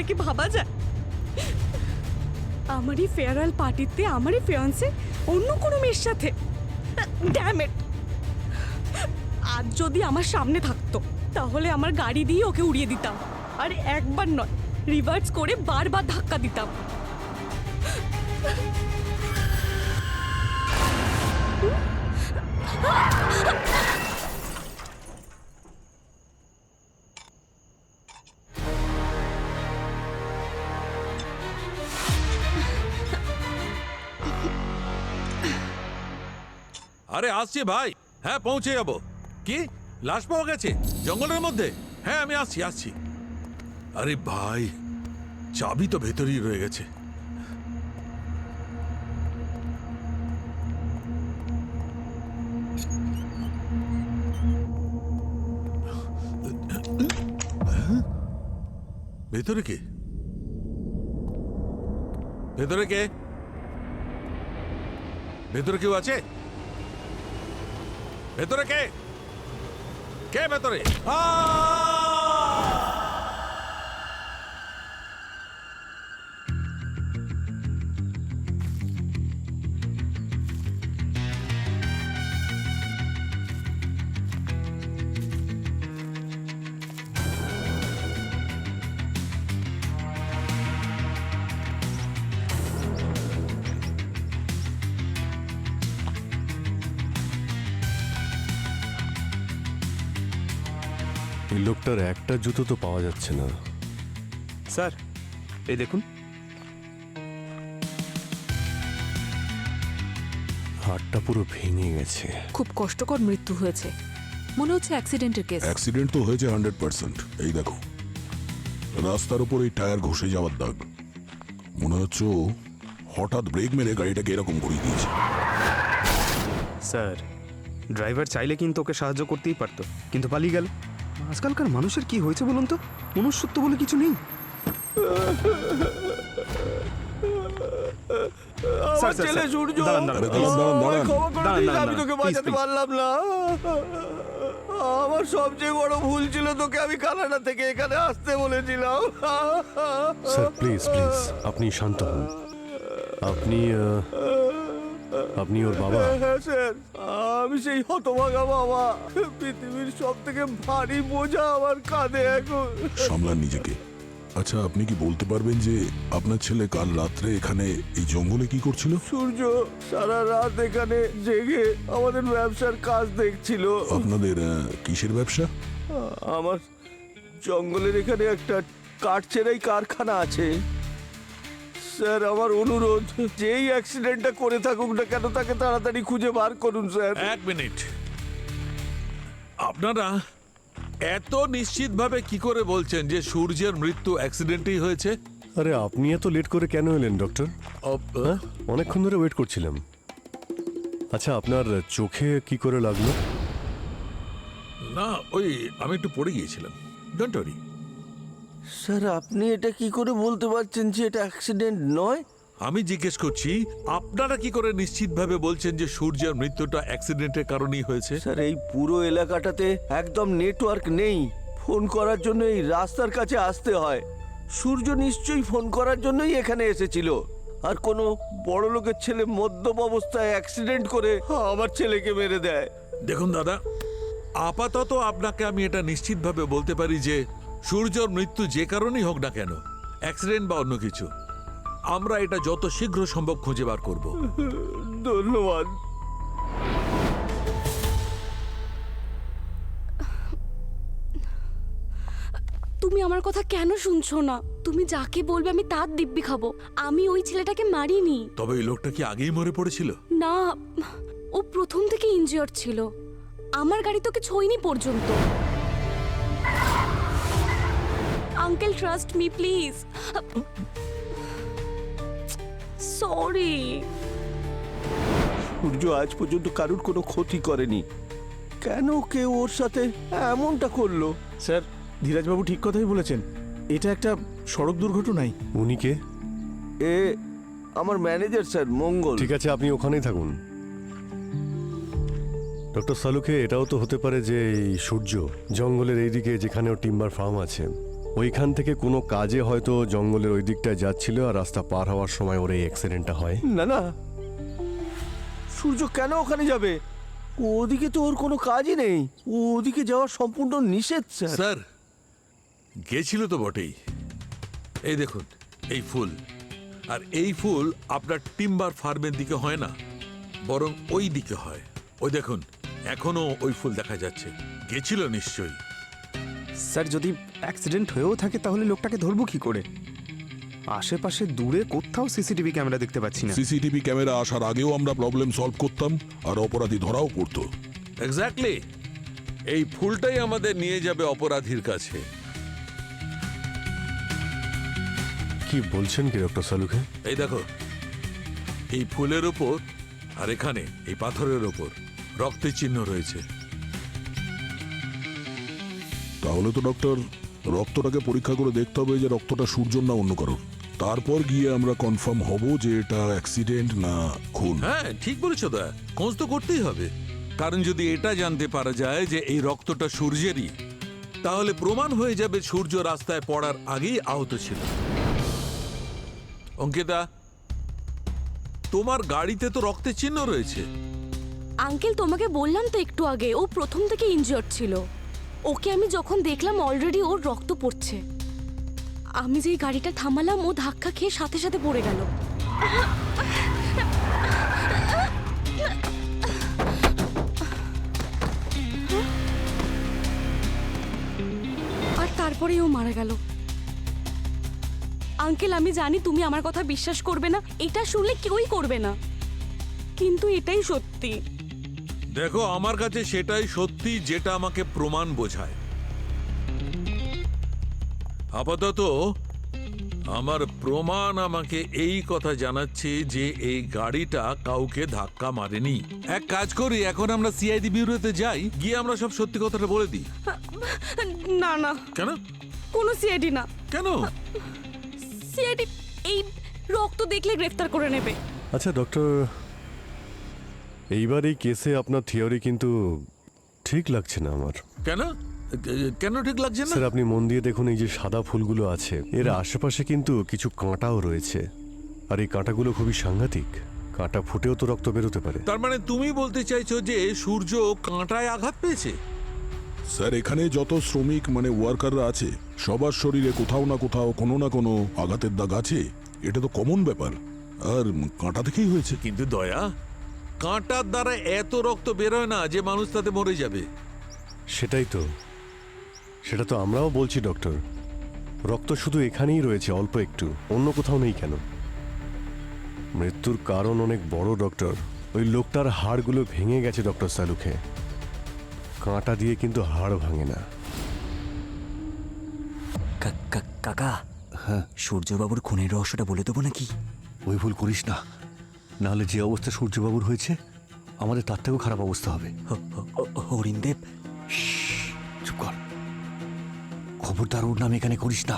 এটা কি ভাবা যায়? আমারই ফেয়ারওয়েল পার্টিতে আমারই ফিয়ান্সে অন্য কোনো মেয়ের সাথে? Damn it! আজ যদি আমার সামনে থাকতো তাহলে আমার গাড়ি দিয়ে ওকে উড়িয়ে দিতাম, আর একবার নয় রিভার্স করে বারবার ধাক্কা দিতাম। আরে আসছি ভাই, হ্যাঁ পৌঁছে যাবো। কি লাশ পাওয়া গেছে জঙ্গলের মধ্যে? হ্যাঁ আমি আসছি। আরে ভাই, চাবি তো ভেতরেই রয়ে গেছে। ভেতরে কে? ভেতরে কে? ভেতরে কেউ আছে? ভেতরে কে? কে ভেতরে? এই লোকটার একটা জুতো তো পাওয়া যাচ্ছে না। স্যার এই দেখুন, হাড়টা পুরো ভেঙে গেছে। খুব কষ্টকর মৃত্যু হয়েছে, মনে হচ্ছে অ্যাক্সিডেন্টের কেস। অ্যাক্সিডেন্ট তো হয়েছে 100%। এই দেখো, রাস্তার উপর এই টায়ার ঘষে যাওয়ার দাগ। মনে হচ্ছে ও হঠাৎ ব্রেক মেরে গাড়িটাকে এরকম ঘুরিয়ে দিয়েছে। স্যার ড্রাইভার চাইলে কিন্তু ওকে সাহায্য করতেই পারতো, কিন্তু পালিয়ে গেল। আজকালকার মানুষের কি হয়েছে বলুন তো, মনুষ্যত্ব বলে কিছু নেই। আমার ছেলে সূর্য, দাঁড়ান, দাঁড়ান, আরে দাঁড়ান, দাঁড়ান, ক্ষমা করে দাঁড়ান, দিস, দাঁড়ান, আমি তোকে please, বাঁচাতে please। পারলাম না। আমার সবচেয়ে বড় ভুল ছিল, তোকে আমি কানাডা থেকে এখানে আসতে বলেছিলাম। স্যার প্লিজ প্লিজ আপনি শান্ত হন। আপনি ওর বাবা? হ্যাঁ স্যার, আমি সেই হতভাগা বাবা। পৃথিবীর সব থেকে ভারী বোঝা আমার কাঁধে এখন। সামলান নিজেকে। আচ্ছা, আপনি কি বলতে পারবেন যে আপনার ছেলে কাল রাত্রে এখানে এই জঙ্গলে কি করছিল? সূর্য সারা রাত এখানে জেগে আমাদের ব্যবসার কাজ দেখছিল। আপনাদের কিসের ব্যবসা? আমার জঙ্গলের এখানে একটা কাঠ চেরাই কারখানা আছে। স্যার আমার অনুরোধ, যেই অ্যাক্সিডেন্টটা করে থাকুক না কেন তাকে তাড়াতাড়ি খুঁজে বার করুন স্যার। এক মিনিট, আপনারা এত নিশ্চিতভাবে কি করে বলছেন যে সূর্যের মৃত্যু অ্যাক্সিডেন্টেই হয়েছে? আরে আপনি এত লেট করে কেন এলেন ডক্টর? হ্যাঁ, অনেকক্ষণ ধরে ওয়েট করছিলাম। আচ্ছা, আপনার চোখে কি করে লাগলো? না, ওই আমি একটু পড়ে গিয়েছিলাম। Don't worry. স্যার আপনি এটা কি করে বলতে পারছেন যে এটা অ্যাক্সিডেন্ট নয়? আমি জিজ্ঞেস করছি, আপনারা কি করে নিশ্চিতভাবে বলছেন যে সূর্যের মৃত্যুটা অ্যাক্সিডেন্টের কারণেই হয়েছে? স্যার এই পুরো এলাকাটাতে একদম নেটওয়ার্ক নেই। ফোন করার জন্য এই রাস্তার কাছে আসতে হয়। সূর্য নিশ্চয়ই ফোন করার জন্যই এখানে এসেছিল। আর কোনো বড় লোকের ছেলে মদ্যপ অবস্থায় অ্যাক্সিডেন্ট করে আমার ছেলেকে মেরে দেয়। দেখুন দাদা, আপাতত আপনাকে আমি এটা নিশ্চিতভাবে বলতে পারি যে সূর্যর মৃত্যু যে কারণেই হোক না কেন, অ্যাক্সিডেন্ট বা অন্য কিছু, আমরা এটা যত শীঘ্র সম্ভব খুঁজে বার করব। ধন্যবাদ। তুমি আমার কথা কেন শুনছো না? তুমি যাকে বলবে আমি তার দিব্যি খাবো। আমি ওই ছেলেটাকে মারিনি। তবে এই লোকটা কি আগেই মরে পড়েছিল? না, ও প্রথম থেকে ইনজিওর ছিল। আমার গাড়ি তোকে ছোঁয়নি পর্যন্ত। Uncle trust me please. Sorry. সূর্য আজ পর্যন্ত কারুর কোনো ক্ষতি করেনি, কেন কেউ ওর সাথে এমনটা করলো? স্যার ধীরাজবাবু ঠিক কথাই বলেছেন, এটা একটা সড়ক দুর্ঘটনাই। উনি কে? এ আমার ম্যানেজার স্যার, মঙ্গল। ঠিক আছে, আপনি ওখানেই থাকুন। ডক্টর সালুকে, এটাও তো হতে পারে যে এই সূর্য জঙ্গলের এইদিকে যেখানে ওর টিম্বার ফার্ম আছে ওইখান থেকে কোনো কাজে হয়তো জঙ্গলের ওই দিকটায় যাচ্ছিল আর রাস্তা পার হওয়ার সময় ওর এই অ্যাক্সিডেন্টটা হয়। না না, সূর্য কেন ওখানে যাবে? ওদিকে তো ওর কোনো কাজই নেই। ওদিকে যাওয়া সম্পূর্ণ নিষেধ স্যার। স্যার গেছিল তো বটেই। এই দেখুন এই ফুল, আর এই ফুল আপনার টিম্বার ফার্মের দিকে হয় না, বরং ওই দিকে হয়। ওই দেখুন এখনো ওই ফুল দেখা যাচ্ছে। গেছিল নিশ্চয়ই। স্যার যদি অ্যাক্সিডেন্ট হয়েও থাকে তাহলে লোকটাকে ধরবো কি করে? আশেপাশে দূরে কোথাও সিসিটিভি ক্যামেরা দেখতে পাচ্ছি না। সিসিটিভি ক্যামেরা আসার আগেও আমরা প্রবলেম সলভ করতাম আর অপরাধী ধরাও পড়তো। এক্স্যাক্টলি, এই ফুলটাই আমাদের নিয়ে যাবে অপরাধীর কাছে। কি বলছেন কি ডক্টর সালুখে? এই দেখো, এই ফুলের ওপর আর এখানে এই পাথরের ওপর রক্তের চিহ্ন রয়েছে। তাহলে তো ডক্টর রক্তটাকে পরীক্ষা করে দেখতে হবে যে রক্তটা সূর্যর না অন্য কারোর। তারপর গিয়ে আমরা কনফার্ম হব যে এটা অ্যাক্সিডেন্ট না খুন। হ্যাঁ ঠিক বলেছো দা, খোঁজ তো করতেই হবে। কারণ যদি এটা জানতে পারা যায় যে এই রক্তটা সূর্যেরই, তাহলে প্রমাণ হয়ে যাবে সূর্য রাস্তায় পড়ার আগেই আহত ছিল। অঙ্কিতা, তোমার গাড়িতে তো রক্তের চিহ্ন রয়েছে। আঙ্কেল তোমাকে বললাম তো একটু আগে, ও প্রথম থেকে ইনজিওর্ড ছিল। ওকে আমি যখন দেখলাম অলরেডি ওর রক্ত পড়ছে। আমি যেই গাড়িটা থামালাম ও ধাক্কা খেয়ে সাথে সাথে পড়ে গেল। আর তারপরেই ও মারা গেল। আঙ্কেল আমি জানি তুমি আমার কথা বিশ্বাস করবে না, এটা শুনলে কেউই করবে না, কিন্তু এটাই সত্যি। দেখো আমার কাছে সেটাই সত্যি যেটা আমাকে প্রমাণ বোঝায়। আপাতত আমার প্রমাণ আমাকে এই কথা জানাচ্ছে যে এই গাড়িটা কাউকে ধাক্কা মারেনি। এক কাজ করি, এখন আমরা সিআইডি ব্যুরোতে যাই, গিয়ে আমরা সব সত্যি কথাটা বলে দিই। না না, কেন? কোনো সিআইডি না। কেন? সিআইডি এই রক্ত দেখলে গ্রেফতার করে নেবে। আচ্ছা ডক্টর, এইবার এই কেসে আপনার থিওরি কিন্তু ঠিক লাগছে না আমার। কেন? কেন ঠিক লাগছে না? স্যার আপনি মন দিয়ে দেখুন, এই যে সাদা ফুলগুলো আছে এর আশেপাশে কিন্তু কিছু কাঁটাও রয়েছে, আর এই কাঁটাগুলো খুবই সাংঘাতিক। কাঁটা ফুটেও তো রক্ত বেরোতে পারে। তার মানে তুমি বলতে চাইছো যে সূর্য কাঁটায় আঘাত পেয়েছে? স্যার এখানে যত শ্রমিক মানে ওয়ার্কাররা আছে সবার শরীরে কোথাও না কোথাও কোনো না কোনো আঘাতের দাগ আছে। এটা তো কমন ব্যাপার, আর কাঁটা থেকেই হয়েছে। কিন্তু দয়া, কাঁটার দ্বারা এত রক্ত বেরোয় না যে মানুষ তাতে মরে যাবে। সেটাই তো, সেটা তো আমরাও বলছি ডক্টর। রক্ত শুধু এখানেই রয়েছে, অল্প একটু, অন্য কোথাও নেই কেন? মৃত্যুর কারণ অনেক বড় ডক্টর। ওই লোকটার হাড়গুলো ভেঙে গেছে ডক্টর সালুখে। কাঁটা দিয়ে কিন্তু হাড় ভাঙে না। কাকা, হ্যাঁ, সূর্যবাবুর খুনের রহস্যটা বলে দেবো নাকি? ওই ভুল করিস না, নাহলে যে অবস্থা সূর্যবাবুর হয়েছে আমাদের তার থেকেও খারাপ অবস্থা হবে। হরিণদেব, চুপ কর, খবরদার ওর নাম এখানে করিস না।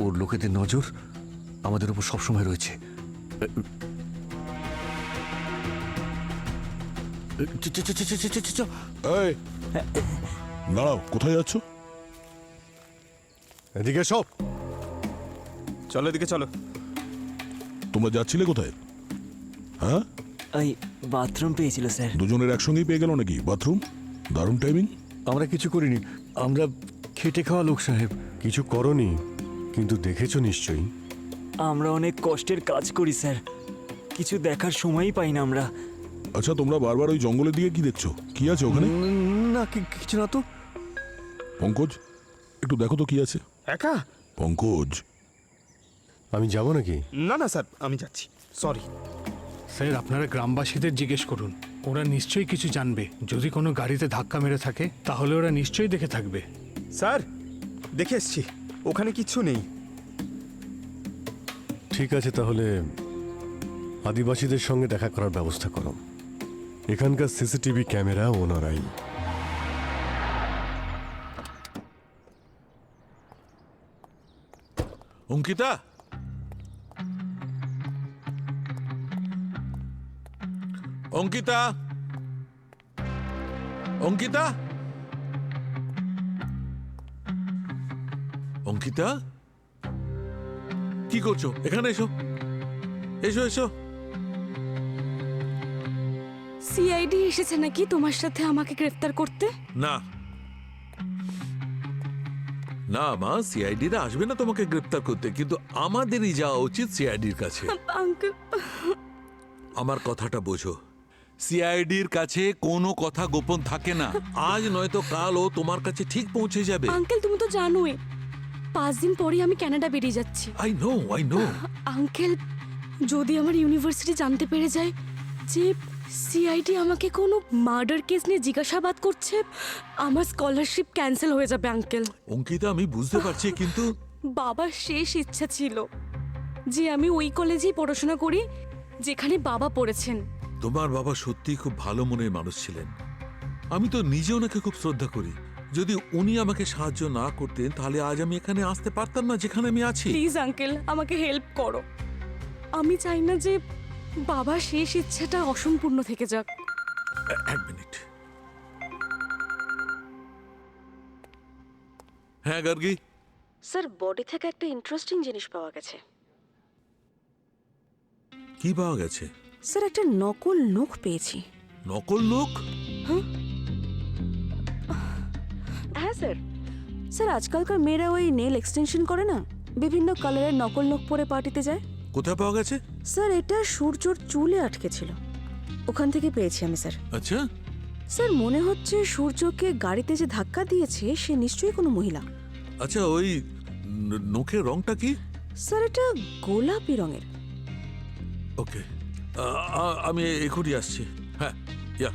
ওর লোকেদের নজর আমাদের উপর সবসময় রয়েছে। এই, দাঁড়াও, কোথায় যাচ্ছ? এদিকে সব। চলো এদিকে চলো। তোমরা যাচ্ছিলে কোথায়? হ্যাঁ, এই বাথরুম পেয়েছিল স্যার। দুজনের একসঙ্গেই পেয়ে গেল নাকি বাথরুম? দারুণ টাইমিং। আমরা কিছু করিনি, আমরা খেটে খাওয়া লোক সাহেব। কিছু করনি, কিন্তু দেখেছো নিশ্চয়ই। আমরা অনেক কষ্টের কাজ করি স্যার, কিছু দেখার সময়ই পাই না আমরা। আচ্ছা তোমরা বারবার ওই জঙ্গলের দিকে কি দেখছো? কি আছে ওখানে? না কিছু না তো। পঙ্কজ, একটু দেখো তো কি আছে। একা? পঙ্কজ, আমি যাব নাকি? না না স্যার, আমি যাচ্ছি, সরি। স্যার আপনারা গ্রামবাসীদের জিজ্ঞেস করুন, ওরা নিশ্চয়ই কিছু জানবে। যদি কোনো গাড়িতে ধাক্কা মেরে থাকে তাহলে ওরা নিশ্চয়ই দেখে থাকবে। স্যার দেখে এসছি, ওখানে কিচ্ছু নেই। ঠিক আছে, তাহলে আদিবাসীদের সঙ্গে দেখা করার ব্যবস্থা করো। এখানকার সিসিটিভি ক্যামেরা ওনারাই। অঙ্কিতা, অঙ্কিতা, অঙ্কিতা, অঙ্কিতা, কি করছো? এখানে এসো, এসো এসো। সিআইডি এসেছে নাকি তোমার সাথে আমাকে গ্রেফতার করতে? না না মা, সিআইডিরা আসবে না তোমাকে গ্রেপ্তার করতে, কিন্তু আমাদেরই যাওয়া উচিত সিআইডির কাছে। আঙ্কেল, আমার কথাটা বোঝো, সিআইডির কাছে কোনো কথা গোপন থাকে না। আজ নয়তো কাল ও তোমার কাছে ঠিক পৌঁছে যাবে। আঙ্কেল তুমি তো জানোই 5 দিন পরে আমি কানাডা বেরিয়ে যাচ্ছি। I know. আঙ্কেল, যদি আমার ইউনিভার্সিটি জানতে পেরে যায় যে সিআইডি আমাকে কোনো মার্ডার কেস নিয়ে জিজ্ঞাসাবাদ করছে, আমার স্কলারশিপ ক্যান্সেল হয়ে যাবে আঙ্কেল। অঙ্কিতা, আমি বুঝতে পারছি, কিন্তু বাবার শেষ ইচ্ছা ছিল যে আমি ওই কলেজেই পড়াশোনা করি যেখানে বাবা পড়েছেন। তোমার বাবা সত্যিই খুব ভালো মনের মানুষ ছিলেন। আমি তো নিজে ওনাকে খুব শ্রদ্ধা করি। যদি উনি আমাকে সাহায্য না করতেন তাহলে আজ আমি এখানে আসতে পারতাম না যেখানে আমি আছি। প্লিজ আঙ্কেল, আমাকে হেল্প করো। আমি চাই না যে বাবার শেষ ইচ্ছাটা অসম্পূর্ণ থেকে যাক। এক মিনিট। হ্যাঁ গার্গী, স্যার, বডি থেকে একটা ইন্টারেস্টিং জিনিস পাওয়া গেছে। কি পাওয়া গেছে? স্যার, একটা নকল নখ পেয়েছি। নকল লোক? হ্যাঁ স্যার। স্যার, আজকালকার মেয়েরা ওই নেল এক্সটেনশন করে না, বিভিন্ন কালারের নকল নখ পরে পার্টিতে যায়। কোথায় পাওয়া গেছে? স্যার, এটা সূর্যর চুলে আটকে ছিল, ওখান থেকে পেয়েছি আমি স্যার। আচ্ছা, স্যার, মনে হচ্ছে সূর্যকে গাড়িতে যে ধাক্কা দিয়েছে সে নিশ্চয়ই কোনো মহিলা। আচ্ছা, ওই নখের রংটা কি? স্যার, এটা গোলাপি রঙের। ওকে, আমি এখনই আসছি। হ্যাঁ, ইয়া।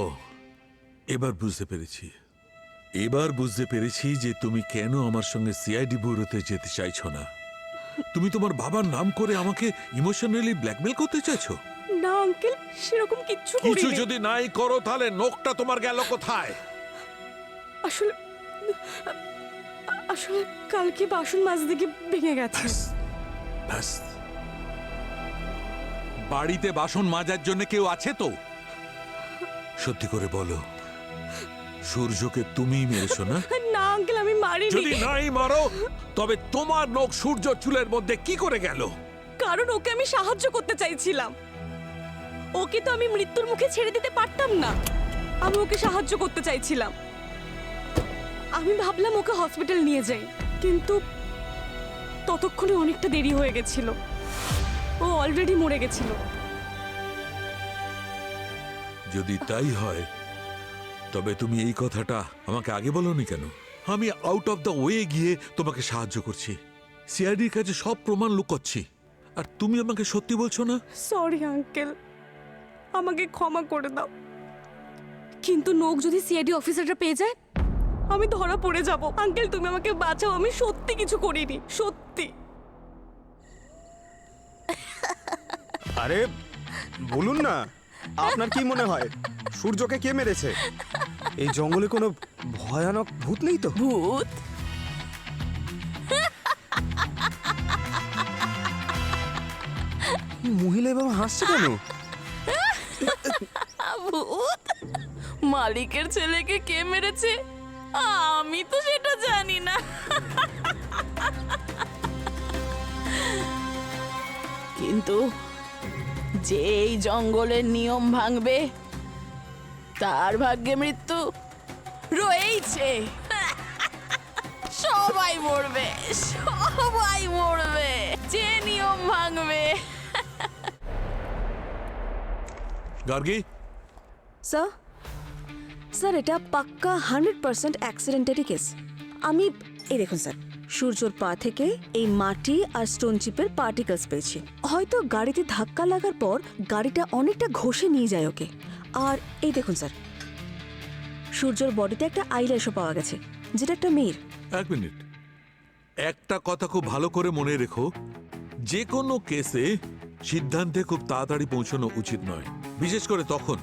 ও, এবার বুঝতে পেরেছি যে তুমি কেন আমার সঙ্গে সিআইডি ব্যুরোতে যেতে চাইছো না। তুমি তোমার বাবার নাম করে আমাকে ইমোশনালি ব্ল্যাকমেল করতে চাইছো। না আঙ্কেল, সেরকম কিচ্ছু কিছু করিনি। যদি নাই করো তাহলে নখটা তোমার গেল কোথায়? আসলে আসলে কালকে বাসন মাজতে গিয়ে ভেঙে গেছে। ব্যাস। বাড়িতে বাসন মাজার জন্য কেউ আছে তো? সত্যি করে বলো, সূর্যকে তুমিই মেরেছো না? না আঙ্কেল, আমি মারিনি। যদি নাই মারো তবে তোমার নখ সূর্য চুলের মধ্যে কি করে গেল? কারণ ওকে আমি সাহায্য করতে চাইছিলাম। ওকে তো আমি মৃত্যুর মুখে ছেড়ে দিতে পারতাম না। আমি ওকে সাহায্য করতে চাইছিলাম। আমি ভাবলাম ওকে হসপিটাল নিয়ে যাই, কিন্তু ততক্ষণে অনেকটা দেরি হয়ে গেছিল। ও অলরেডি মরে গেছিল। যদি তাই হয় তবে তুমি এই কথাটা আমাকে আগে বলোনি কেন? আমি আউট অফ দ্য ওয়ে গিয়ে তোমাকে সাহায্য করছি, সিআইডির কাছে সব প্রমাণ লুকোচ্ছি, আর তুমি আমাকে সত্যি বলছো না? সরি আঙ্কেল, আমাকে ক্ষমা করে দাও। কিন্তু নখ যদি সিআইডি অফিসাররা পেয়ে যায় আমি ধরা পড়ে যাব। আঙ্কেল, তুমি আমাকে বাঁচাও, আমি সত্যি কিছু করিনি, সত্যি। আরে বলুন না, আপনার কি মনে হয় সূর্যকে কে মেরেছে? এই জঙ্গলে কোনো ভয়ানক ভূত নেই তো? ভূত? মহিলা এবং হাসছে কেন? ভূত? মালিকের ছেলেকে কে মেরেছে আমি তো সেটা জানি না। কিন্তু যে এই জঙ্গলের নিয়ম ভাঙবে তার ভাগ্যে মৃত্যু রয়েছে। সবাই মরবে, সবাই মরবে যে নিয়ম ভাঙবে। গার্গী, স্যার, স্যার, এটা পাক্কা 100% অ্যাক্সিডেন্টারি কেস। আমি এই দেখুন স্যার, সূর্যর পা থেকে এই মাটি আর স্টোন চিপের পার্টিকেলস পেয়েছি। হয়তো গাড়িতে ধাক্কা লাগার পর গাড়িটা অনেকটা ঘষে নিয়ে যায় ওকে। আর এই দেখুন স্যার, সূর্যর বডিতে একটা আইল্যাশও পাওয়া গেছে, যেটা একটা মেয়ের। এক মিনিট, একটা কথা খুব ভালো করে মনে রেখো, যে কোনো কেসে সিদ্ধান্তে খুব তাড়াতাড়ি পৌঁছানো উচিত নয়, বিশেষ করে তখন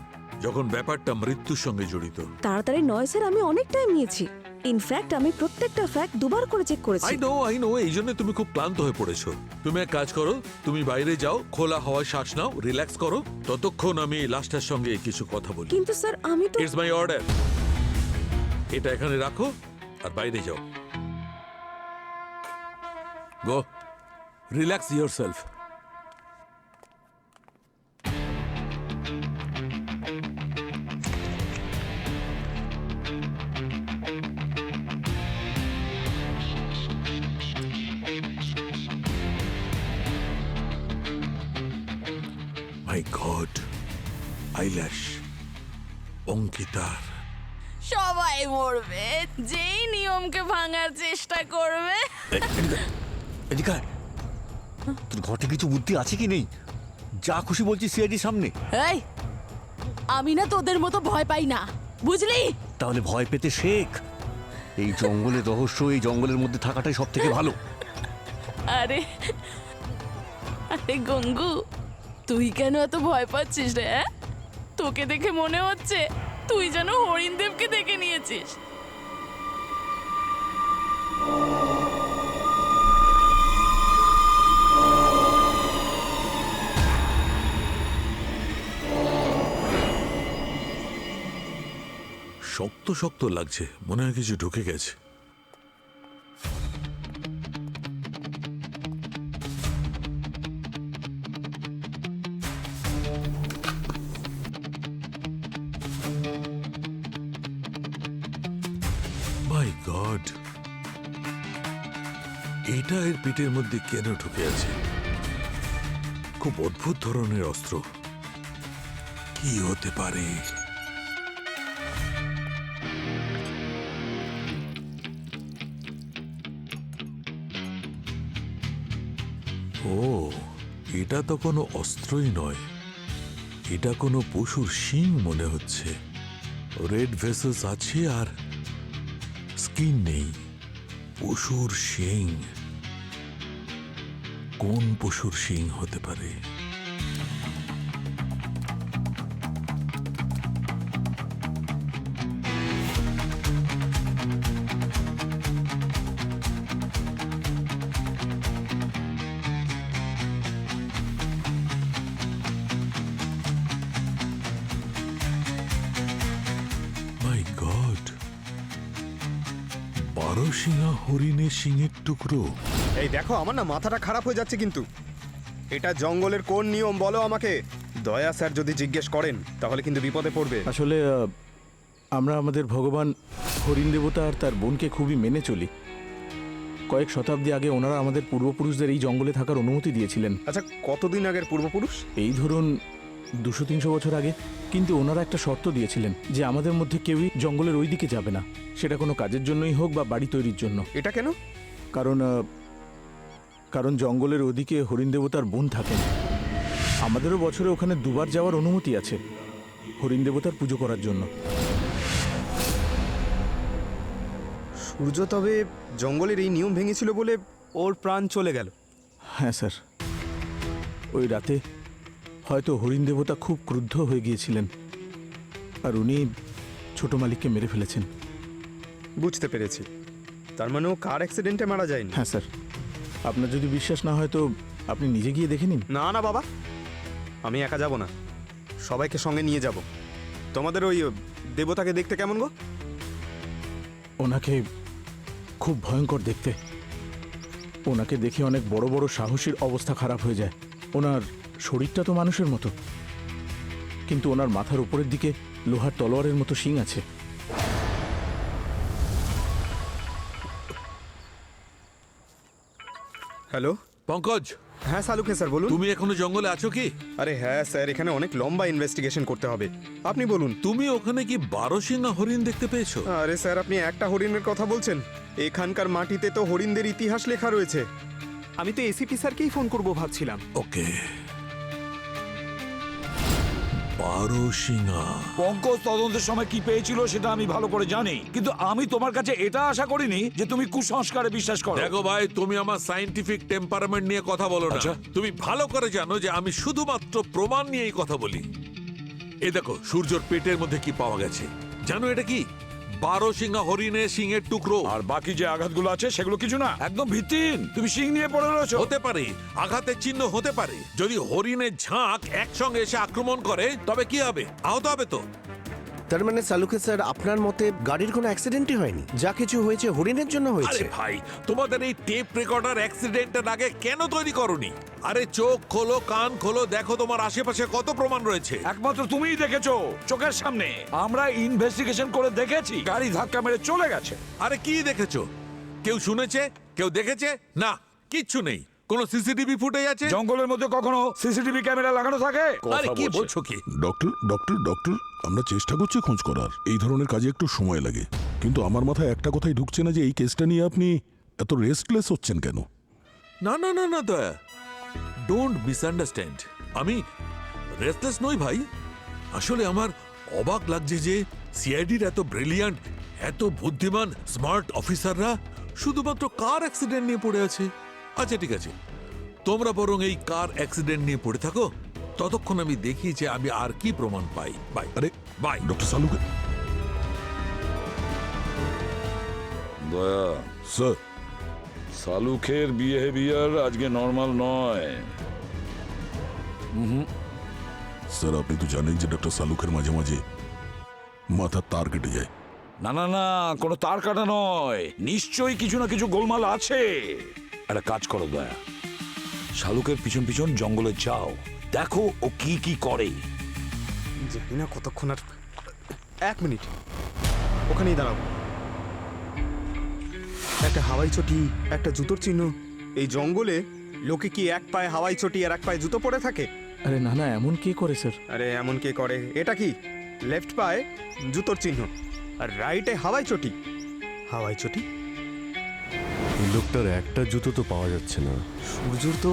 যখন ব্যাপারটা মৃত্যুর সঙ্গে জড়িত। তাড়াতাড়ি নয় স্যার, আমি অনেক টাইম নিয়েছি। ইনফ্যাক্ট আমি প্রত্যেকটা ফ্যাক্ট দুবার করে চেক করেছি। আই নো এই জন্য তুমি খুব ক্লান্ত হয়ে পড়েছো। তুমি এক কাজ করো, তুমি বাইরে যাও, খোলা হাওয়ায় শ্বাস নাও, রিল্যাক্স করো, ততক্ষণ আমি লাস্টের সঙ্গে কিছু কথা বলি। কিন্তু স্যার আমি তো ইটস মাই অর্ডার। এটা এখানে রাখো আর বাইরে যাও। গো, রিল্যাক্স ইয়োরসেলফ। মাই গড, আইল্যাশ অঙ্কিতার। সবাই মরবে যেই নিয়মকে ভাঙার চেষ্টা করবে। এদিকে আয়। তোর ঘটে কিছু বুদ্ধি আছে কি নেই? যা খুশি বলছি সিআইডির সামনে। এই, আমি না তোদের মতো ভয় পাই না, বুঝলি? তাহলে ভয় পেতে শেখ। এই জঙ্গলের রহস্য, এই জঙ্গলের মধ্যে থাকাটাই সব থেকে ভালো। আরে আরে গঙ্গু, তুই কেন এত ভয় পাচ্ছিস রে? তোকে দেখে মনে হচ্ছে তুই যেন হরিণদেবকে দেখে নিয়েছিস। শক্ত শক্ত লাগছে, মনে হয় কিছু ঢুকে গেছে। মাই গড, এটা এর পিঠের মধ্যে কেন ঢুকে আছে? খুব অদ্ভুত ধরনের অস্ত্র। কি হতে পারে? ও, এটা তো কোনো অস্ত্রই নয়, এটা কোনো পশুর শিং মনে হচ্ছে। রেড ভেসেলস আছে আর স্কিন নেই। পশুর শিং। কোন পশুর শিং হতে পারে? মাই গড, 12 শিঙা হরিণের শিঙের টুকরো। এই দেখো, আমার না মাথাটা খারাপ হয়ে যাচ্ছে কিন্তু। এটা জঙ্গলের কোন নিয়ম বলো আমাকে? দয়া স্যার যদি জিজ্ঞেস করেন তাহলে কিন্তু বিপদে পড়বে। আসলে আমরা আমাদের ভগবান হরিণ দেবতা আর তার বোনকে খুবই মেনে চলি। কয়েক শতাব্দী আগে ওনারা আমাদের পূর্বপুরুষদের এই জঙ্গলে থাকার অনুমতি দিয়েছিলেন। আচ্ছা, কতদিন আগের পূর্বপুরুষ? এই ধরুন 200-300 বছর আগে। কিন্তু ওনারা একটা শর্ত দিয়েছিলেন যে আমাদের মধ্যে কেউই জঙ্গলের ওই দিকে যাবে না, সেটা কোনো কাজের জন্যই হোক বা বাড়ি তৈরির জন্য। এটা কেন? কারণ জঙ্গলের ওদিকে হরিণ দেবতার বোন থাকেন। আমাদেরও বছরে ওখানে দুবার যাওয়ার অনুমতি আছে হরিণ দেবতার পুজো করার জন্য। সূর্য তবে জঙ্গলের এই নিয়ম ভেঙেছিল বলে ওর প্রাণ চলে গেল। হ্যাঁ স্যার, ওই রাতে হয়তো হরিণ দেবতা খুব ক্রুদ্ধ হয়ে গিয়েছিলেন আর উনি ছোট মালিককে মেরে ফেলেছেন। বুঝতে পেরেছি। তার মানে ও কার অ্যাক্সিডেন্টে মারা যায়নি? হ্যাঁ স্যার, আপনার যদি বিশ্বাস না হয় তো আপনি নিজে গিয়ে দেখে নিন। না না বাবা, আমি একা যাব না, সবাইকে সঙ্গে নিয়ে যাব। তোমাদের ওই দেবতাকে দেখতে কেমন গো? ওনাকে খুব ভয়ঙ্কর দেখতে। ওনাকে দেখে অনেক বড় বড় সাহসীর অবস্থা খারাপ হয়ে যায়। ওনার শরীরটা তো মানুষের মতো, কিন্তু ওনার মাথার উপরের দিকে লোহার তলোয়ারের মতো শিং আছে। হ্যালো পঙ্কজ। হ্যাঁ শালুকে স্যার, বলুন। তুমি এখনো জঙ্গলে আছো কি? আরে হ্যাঁ স্যার, এখানে অনেক লম্বা ইনভেস্টিগেশন করতে হবে। আপনি বলুন। তুমি ওখানে কি 12 শিঙা হরিণ দেখতে পেয়েছো? আরে স্যার, আপনি একটা হরিণের কথা বলছেন? এখানকার মাটিতে তো হরিণদের ইতিহাস লেখা রয়েছে। আমি তো এসিপি স্যারকেই ফোন করব ভাবছিলাম। ওকে, বারোশিঙা। পঙ্কজ তদন্তের সময় কি পেয়েছিল সেটা আমি ভালো করে জানি, কিন্তু আমি তোমার কাছে এটা আশা করিনি যে তুমি কুসংস্কারে বিশ্বাস করো। দেখো ভাই, তুমি আমার সায়েন্টিফিক টেম্পারামেন্ট নিয়ে কথা বলো না। আচ্ছা। তুমি ভালো করে জানো যে আমি শুধুমাত্র প্রমাণ নিয়েই কথা বলি। এই দেখো সূর্যর পেটের মধ্যে কি পাওয়া গেছে জানো? এটা কি? বারোশিঙা হরিণের সিংহের টুকরো। আর বাকি যে আঘাতগুলো আছে সেগুলো কিছু না, একদম ভিত্তিহীন। তুমি সিং নিয়ে পড়ে রয়েছো। হতে পারে, আঘাতের চিহ্ন হতে পারে। যদি হরিণের ঝাঁক একসঙ্গে এসে আক্রমণ করে তবে কি হবে? আহত হবে তো। তার মানে সালুকে স্যার, আপনার মতে গাড়ির কোনো অ্যাক্সিডেন্টই হয়নি, যা কিছু হয়েছে হরিণের জন্য আরে হয়েছে? ভাই, তোমাদের এই টেপ রেকর্ডার অ্যাক্সিডেন্টের আগে কেন তৈরি করনি? আরে চোখ খোলো, কান খোলো, দেখো তোমার আশেপাশে কত প্রমাণ রয়েছে। একমাত্র তুমিই দেখেছো চোখের সামনে। আমরা ইনভেস্টিগেশন করে দেখেছি গাড়ি ধাক্কা মেরে চলে গেছে। আরে কি দেখেছো? কেউ শুনেছে? কেউ দেখেছে? না, কিচ্ছু নেই। কোন সিসিটিভি ফুটেজ আছে? জঙ্গলের মধ্যে কখনো সিসিটিভি ক্যামেরা লাগানো থাকে? আরে কি বলছো কি? ডক্টর ডক্টর ডক্টর আমরা চেষ্টা করছি খোঁজ করার। এই ধরনের কাজে একটু সময় লাগে, কিন্তু আমার মাথায় একটা কথাই ঢুকছে না যে এই কেসটা নিয়ে আপনি এত রেস্টলেস হচ্ছেন কেন? না না না না দয়া, ডোন্ট মিসআন্ডারস্ট্যান্ড। আমি রেস্টলেস নই ভাই। আসলে আমার অবাক লাগছে যে সিআইডির এত ব্রিলিয়ান্ট, এত বুদ্ধিমান, স্মার্ট অফিসাররা শুধুমাত্র কার অ্যাক্সিডেন্ট নিয়ে পড়ে আছে। আচ্ছা ঠিক আছে, তোমরা বরং এই কার অ্যাক্সিডেন্ট নিয়ে পড়ে থাকো, ততক্ষণ আমি দেখি যে আমি আর কি প্রমাণ পাই। বাই। আরে বাই। ডক্টর সালুকে। দয়া, স্যার, সালুকের বিহেভিয়ার আজকে নর্মাল নয়। স্যার আপনি তো জানেন যে ডক্টর সালুকের মাঝে মাঝে মাথার তার কেটে যায়। না না না, কোনো তার কাটা নয়, নিশ্চয়ই কিছু না কিছু গোলমাল আছে। একটা কাজ করো দয়া, শালুকের পিছন পিছন জঙ্গলে যাও, দেখো ও কি কি করে। জানি না কতক্ষণ আর। 1 মিনিট, ওখানেই দাঁড়াও। একটা হাওয়াই চটি, একটা জুতোর চিহ্ন। এই জঙ্গলে লোকে কি এক পায়ে হাওয়াই চটি আর এক পায়ে জুতো পরে থাকে? আরে না না, এমন কে করে স্যার? আরে এমন কে করে? এটা কি লেফট পায়ে জুতোর চিহ্ন আর রাইটে হাওয়াই চটি। হাওয়াই চটি। এই লোকটার একটা জুতো তো পাওয়া যাচ্ছে না। সূর্যর তো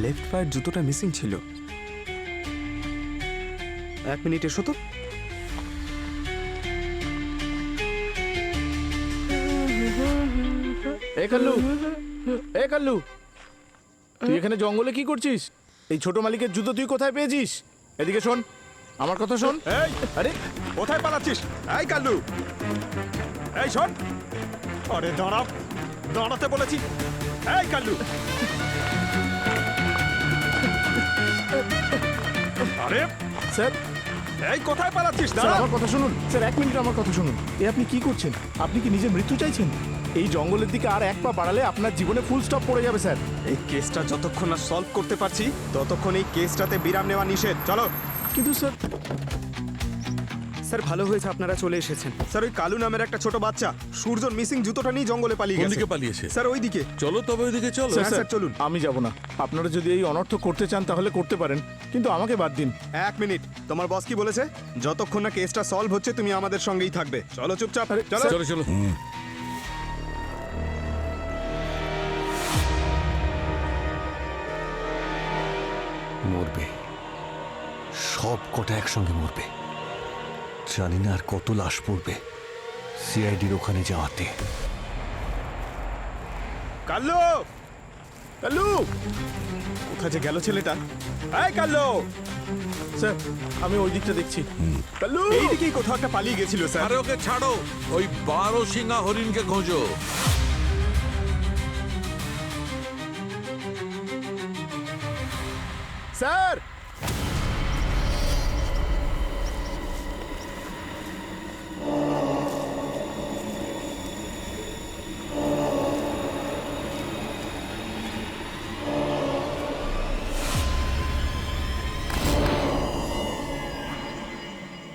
লেফট পায়ের জুতোটা মিসিং ছিল। 1 মিনিট, এসো তো। এ কাল্লু, এ কাল্লু, তুই এখানে জঙ্গলে কি করছিস? এই ছোট মালিকের জুতো তুই কোথায় পেয়েছিস? এদিকে শোন, আমার কথা শোন। এই, আরে কোথায় পালাচ্ছিস? এই কাল্লু, এই শোন। আরে দাঁড়াও, দাঁড়াতে বলেছি। এই কাল্লু, আরে স্যার, এই কোথায় পালাচ্ছিস? স্যার দাঁড়া। আমার কথা শুনুন। স্যার 1 মিনিট আমার কথা শুনুন। এ আপনি কি করছেন? আপনি কি নিজের মৃত্যু চাইছেন? এই জঙ্গলের দিকে আর এক পা বাড়ালে আপনার জীবনে ফুল স্টপ পড়ে যাবে স্যার। এই কেসটা যতক্ষণ না সলভ করতে পারছি ততক্ষণ এই কেসটাতে বিরাম নেওয়া নিষেধ। চলো। কিন্তু স্যার, স্যার ভালো হয়েছে আপনারা চলে এসেছেন। স্যার ওই কালু নামের একটা ছোট বাচ্চা সূর্যর মিসিং জুতোটা নিয়ে জঙ্গলে পালিয়ে কোন গেছে। দিকে পালিয়েছে? স্যার ওইদিকে। চলো তবে ওইদিকে চলো। হ্যাঁ, স্যার, চলুন। আমি যাব না। আপনারা যদি এই অনর্থক করতে চান তাহলে করতে পারেন, কিন্তু আমাকে বাদ দিন। 1 মিনিট, তোমার বস কি বলেছে? যতক্ষণ না কেসটা সলভ হচ্ছে তুমি আমাদের সঙ্গেই থাকবে। চলো চুপচাপ। চলো চলো চলো। মরবে, সব কটা একসঙ্গে মরবে। জানি না আর কত লাশ পড়বে সিআইডির ওখানে যাওয়াতে। কাল্লু, কাল্লু, কোথায় যে গেল ছেলেটা? এই কাল্লু। স্যার আমি ওই দিকটা দেখছি। কাল্লু এইদিকেই কোথাও একটা পালিয়ে গেছিল স্যার। আরে ওকে ছাড়ো, ওই বারোশিঙা হরিণকে খোঁজো। স্যার,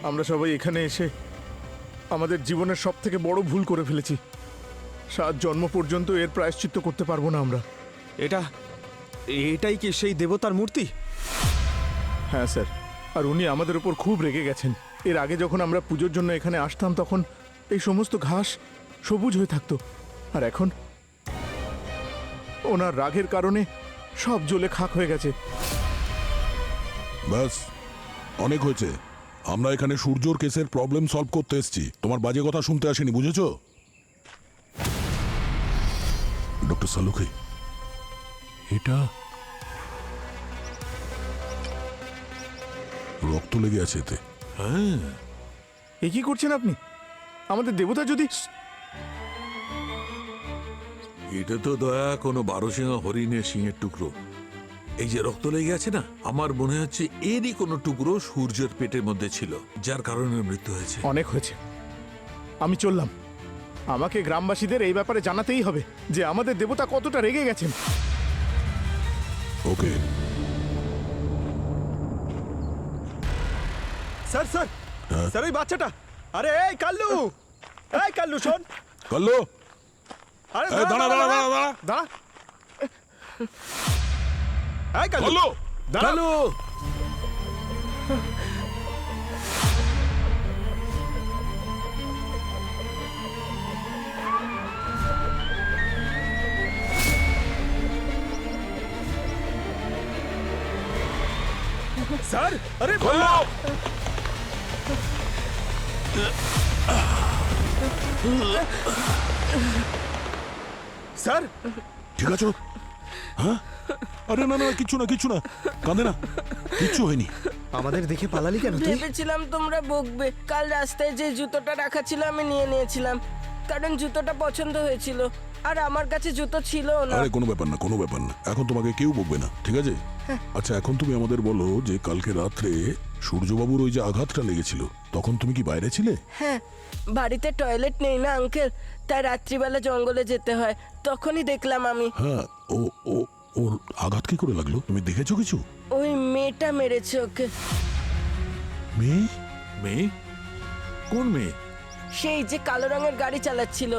আমরা সবাই এখানে এসে আমাদের জীবনের সব থেকে বড় ভুল করে ফেলেছি। 7 জন্ম পর্যন্ত এর প্রায়শ্চিত্ত করতে পারবো না আমরা। এটাই কি সেই দেবতার মূর্তি? হ্যাঁ স্যার, আর উনি আমাদের উপর খুব রেগে গেছেন। এর আগে যখন আমরা পুজোর জন্য এখানে আসতাম তখন এই সমস্ত ঘাস সবুজ হয়ে থাকতো, আর এখন ওনার রাগের কারণে সব জ্বলে খাক হয়ে গেছে। ব্যাস, অনেক হয়েছে। আমরা এখানে সূর্যর কেসের প্রবলেম সলভ করতে এসেছি, তোমার বাজে কথা শুনতে আসেনি, বুঝেছো? ডক্টর সালুকে, এটা রক্ত লেগে আছে এতে। হ্যাঁ, এ কি করছেন আপনি? আমাদের দেবতা যদি এটা তো দয়া কোনো 12 সিংহ হরিণের সিংহের টুকরো। এই যে রক্ত লেগে আছে না, আমার মনে হচ্ছে এরই কোনো টুকরো সূর্যের পেটের মধ্যে ছিল, যার কারণে মৃত্যু হয়েছে। অনেক হয়েছে, আমি চললাম। আমাকে গ্রামবাসীদের এই ব্যাপারে জানাতেই হবে যে আমাদের দেবতা কতটা রেগে গেছেন। ওকে স্যার স্যার স্যার, ওই বাচ্চাটা, আরে এই কাল্লু শোন। কাল্লু, আরে এই দাঁড়া দাঁড়া দাঁড়া দাঁড়া দাঁড়া, এই কাল্লু কাল্লু, দাঁড়া। স্যার, আরে কাল্লু, স্যার, ঠিক আছো? হ্যাঁ, আরে না না, কিচ্ছু না, কিচ্ছু না, কাঁদে না, কিচ্ছু হয়নি। আমাদের দেখে পালালি কেন তুই? ভেবেছিলাম তোমরা বকবে। কাল রাস্তায় যে জুতোটা রাখা ছিল আমি নিয়ে নিয়েছিলাম, কারণ জুতোটা পছন্দ হয়েছিল, আর আমার কাছে জুতো ছিল না। আরে কোনো ব্যাপার না, কোনো ব্যাপার না, এখন তোমাকে কেউ বকবে না, ঠিক আছে? আচ্ছা, এখন তুমি আমাদের বলো যে কালকে রাত্রে সূর্যবাবুর ওই যে আঘাতটা লেগেছিল, তখন তুমি কি বাইরে ছিলে? হ্যাঁ, বাড়িতে টয়লেট নেই না আঙ্কেল, তাই রাত্রিবেলা জঙ্গলে যেতে হয়, তখনই দেখলাম আমি। হ্যাঁ, ও ও ওর আঘাত কি করে লাগলো, তুমি দেখেছো কিছু? ওই মেয়েটা মেরেছে ওকে। মেয়ে? মেয়ে? কোন মেয়ে? সেই যে কালো রঙের গাড়ি চালাচ্ছিল,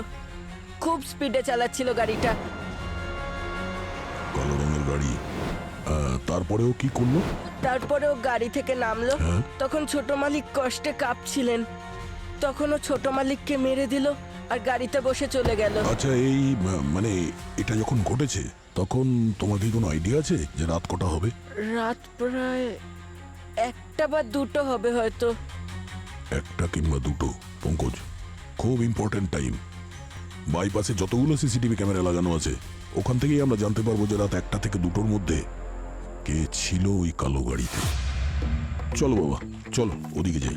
খুব স্পিডে চালাচ্ছিল গাড়িটা। কালো রঙের গাড়ি? তারপরেও কি করলো? তারপরে ও গাড়ি থেকে নামলো, হ্যাঁ। তখন ছোট মালিক কষ্টে কাঁপছিলেন, তখন ও ছোট মালিককে মেরে দিল আর গাড়িতে বসে চলে গেল। আচ্ছা, এই মানে এটা যখন ঘটেছে তখন তোমার কি কোনো আইডিয়া আছে যে রাত কটা হবে? রাত প্রায় 1টা বা 2টো হবে হয়তো। 1টা কিংবা 2টো। পঙ্কজ, খুব ইম্পর্টেন্ট টাইম। বাইপাসে যতগুলো সিসিটিভি ক্যামেরা লাগানো আছে ওখান থেকেই আমরা জানতে পারবো যে রাত 1টা থেকে 2টোর মধ্যে কে ছিল ওই কালো গাড়িতে। চলো বাবা, চলো ওদিকে যাই।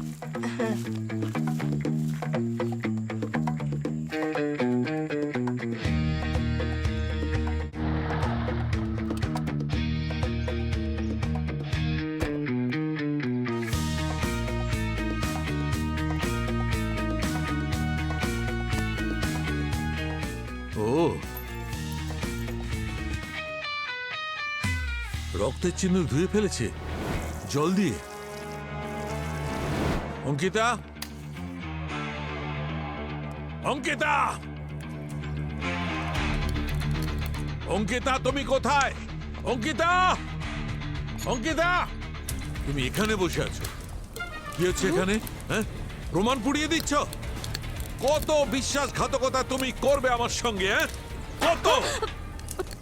ও, রক্তের চিহ্ন ধুয়ে ফেলেছে জল দিয়ে। অঙ্কিতা, অঙ্কিতা, অঙ্কিতা, তুমি কোথায়? অঙ্কিতা, অঙ্কিতা, তুমি এখানে বসে আছো, কি হচ্ছে এখানে? হ্যাঁ, প্রমাণ পুড়িয়ে দিচ্ছ? কত বিশ্বাসঘাতকতা তুমি করবে আমার সঙ্গে? হ্যাঁ, কত?